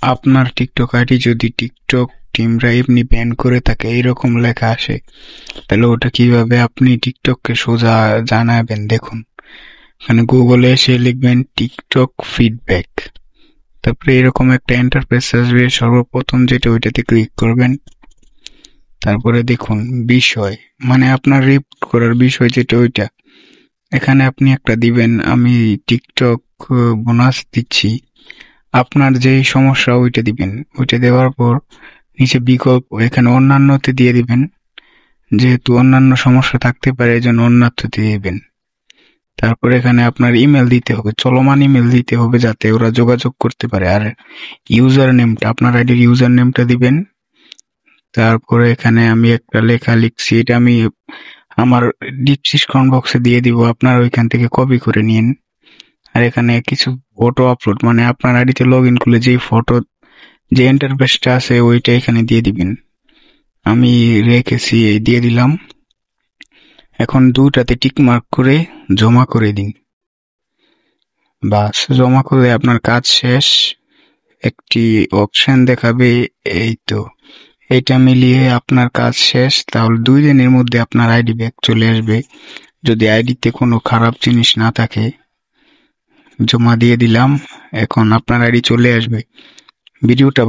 আপনার TikTok ID যদি TikTok টিমরা এমনি ব্যান করে থাকে এইরকম লেখা আসে, তাহলে ওটা কিভাবে আপনি টিকটককে সোজা জানাবেন? দেখুন, এখানে গুগলে এসে লিখবেন টিকটক ফিডব্যাক, তারপরে এরকম একটা ইন্টারফেস আসবে। সর্বপ্রথম যেটা, ওইটাতে ক্লিক করবেন। তারপরে দেখুন বিষয়, মানে আপনার রিপোর্ট করার বিষয় যেটা, ওইটা এখানে আপনি একটা দিবেন, আমি টিকটক বোনাস দিচ্ছি। আপনার যে সমস্যা ওইটা দিবেন। ওইটা দেওয়ার পর নিচে বিকল্প, এখানে অন্যান্যতে দিয়ে দিবেন। যেহেতু অন্যান্য সমস্যা থাকতে পারে, এজন্য অন্যত্র দিয়ে দিবেন। তারপর এখানে আপনার ইমেল দিতে হবে, চলমান ইমেল দিতে হবে, যাতে ওরা যোগাযোগ করতে পারে। আর ইউজার নেমটা, আপনার আইডির ইউজার নেমটা দিবেন। তারপরে এখানে আমি একটা লেখা লিখছি, এটা আমি আমার ডিসক্রিপশন বক্সে দিয়ে দিব, আপনারা ওইখান থেকে কপি করে নিন। আর এখানে কিছু ফটো আপলোড, মানে আপনার আইডিতে লগ ইন করলে যে ফটো, যে ইন্টারফেসটা আছে ওইটা এখানে দিয়ে দিবেন। আমি রেখেছি, এই দিয়ে দিলাম। এখন দুটাতে টিক মার্ক করে জমা করে দিন। বাস, জমা করে আপনার কাজ শেষ। একটি অপশন দেখাবে, এই তো, এটা মিলিয়ে আপনার কাজ শেষ। তাহলে 2 দিনের মধ্যে আপনার আইডি ব্যাক চলে আসবে, যদি আইডিতে কোনো খারাপ জিনিস না থাকে। জমা দিয়ে দিলাম, এখন আপনার আইডি চলে আসবে। ভিডিওটা